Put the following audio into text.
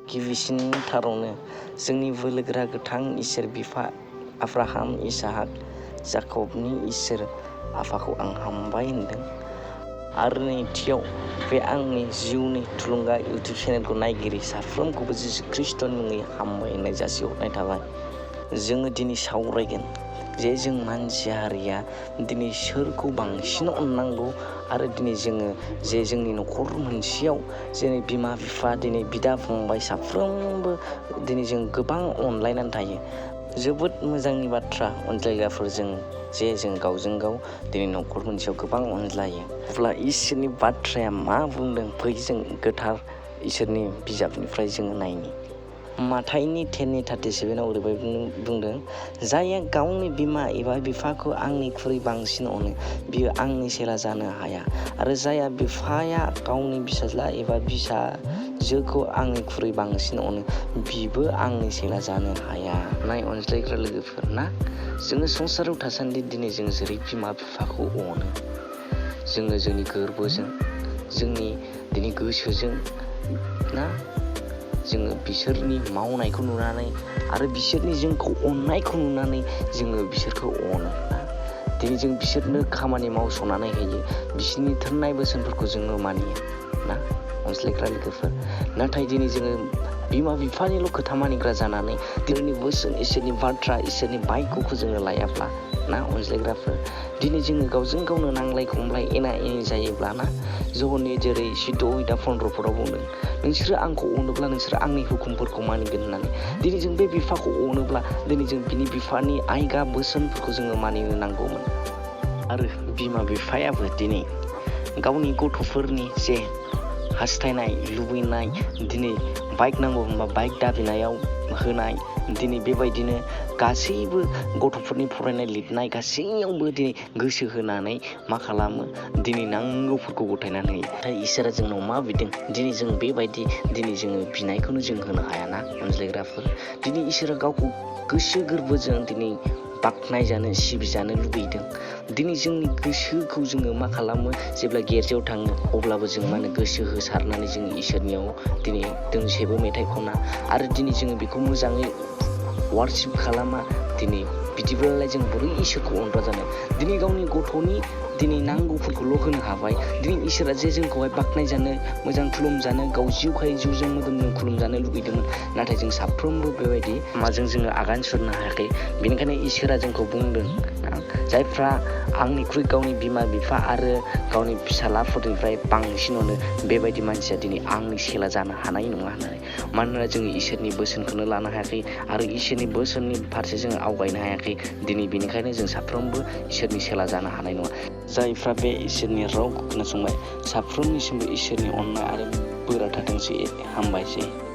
गिबिसिनथारावनो जोंनि बोलोगोरा गोथां इसोर बिफा आब्राहाम, इसहाक, जाकबनि इसोर आफाखौ आं हामबाय होनदों। आरो नैथियाव बे आंनि जिउनि थुलुंगा इउटुब चेनेलखौ नायगिरि साफ्रोमखौबो जिसु ख्रिस्ट'नि मुङै हामबाय होननाय जासिहरनाय थाबाय। जोङो दिनै सावरायगोन जे जों मानसि हारिया दिनै सोरखौ बांसिन अननांगौ आरो दिनै जोङो जे जोंनि न'खर मोनसेयाव जेरै बिमा बिफा दिनै बिदा फंबाय साफ्रोमबो दिनै जों गोबां अनलायनानै थायो। जोबोद मोजांनि बाथ्रा अनज्लायग्राफोरजों जे जों गावजों गाव दिनै न'खर मोनसेयाव गोबां अनज्लायो। अब्ला इसोरनि बाथ्राया मा बुंदों फै जों गोथार इसोरनि बिजाबनिफ्राय जोङो नायनि। माथाइनि 10:37 ओरैबायदि बुंदों, जायहा गावनि बिमा एबा बिफाखौ आंनिख्रुइ बांसिन अनो बियो आंनि चेला जानो हाया, आरो जायहा बिफाया गावनि फिसाज्ला एबा फिसाजोखौ आंनिख्रुइ बांसिन अनो बिबो आंनि चेला जानो हाया। नाय अनज्लायग्रा लोगोफोर ना, जोङो संसाराव थासान्दि दिनै जों जेरै बिमा बिफाखौ अनो, जोङो जोंनि गोरबोजों जोंनि दिनै गोसोजों ना, जोङो बिसोरनि मावनायखौ नुनानै आरो बिसोरनि जोंखौ अननायखौ नुनानै जोङो बिसोरखौ अनो ना। दिनै जों बिसोरनो खामानि मावस'नानै होयो, बिसोरनि थोननाय बोसोनफोरखौ जोङो मानियो ना अनज्लायग्रा लोगोफोर। नाथाय दिनै जोङो बिमा बिफानिल' खोथा मानिग्रा जानानै दिनैनि बोसोन इसोरनि बाथ्रा इसोरनि बायख'खौ जोङो लायाब्ला ना अनज्लायग्राफोर, दिनै जोङो गावजों गावनो नांलाय खमलाय एना एनि जायोब्ला ना, जहरनि जेरै 16:15 बुंदों, नोंसोरो आंखौ अनोब्ला नोंसोरो आंनि हुकुमफोरखौ मानिगोन होननानै। दिनै जों बे बिफाखौ अनोब्ला दिनै जों बिनि बिफानि आयगा बोसोनफोरखौ जोङो मानिनो नांगौमोन। आरो बिमा बिफायाबो दिनै गावनि गथ'फोरनि जे हास्थायनाय लुबैनाय, दिनै बाइक नांगौ होनबा बाइक दाबिनायाव होनाय, दिनै बेबायदिनो गासैबो गथ'फोरनि फरायनाय लिरनाय गासैयावबो दिनै गोसो होनानै मा खालामो, दिनै नांगौफोरखौ गथायनानै होयो। नाथाय इसोरा जोंनाव मा बिदों, दिनै जों बेबायदि दिनै जोङो बिनायखौनो जों होनो हायाना अनज्लायग्राफोर। दिनै इसोरा गावखौ गोसो गोरबोजों दिनै बाख्नायजानो सिबिजानो लुबैदों। दिनै जोंनि गोसोखौ जोङो मा खालामो, जेब्ला गिर्जायाव थाङो अब्लाबो जों मा होनो गोसो होसारनानै जों इसोरनियाव दिनै दोंसेबो मेथाइ खना आरो दिनै जोङो बेखौ मोजाङै वार्शिप खालामा। दिनै बिदिब्लालाय जों बोरै इसोरखौ अनग्रा जानो। दिनै गावनि गथ'नि दिनै नांगौफोरखौल' होनो हाबाय। दिनै इसोरा जे जोंखौहाय बाख्नायजानो मोजां खुलुमजानो गाव जिउखाय जिउजों मोदोमजों खुलुमजानो लुबैदोंमोन, नाथाय जों साफ्रोमबो बेबायदि माजों जोङो आगान सुरनो हायाखै। बेनिखायनो इसोरा जोंखौ बुंदों जायफ्रा आंनिख्रुइ गावनि बिमा बिफा आरो गावनि फिसालाफोरनिफ्राय बांसिन अनो बेबायदि मानसिया दिनै आंनि चेला जानो हानाय नङा होननानै। मानोना जोङो इसोरनि बोसोनखौनो लानो हायाखै आरो इसोरनि बोसोननि फारसे जोङो आवगायनो हायाखै। दिनै बेनिखायनो जों साफ्रोमबो इसोरनि चेला जानो हानाय नङा। जायफ्रा बे इसोरनि रावखौ खोनासंबाय साफ्रोमनिसिमबो इसोरनि अननाय आरो बोरा थाथोंसै। हामबायसै।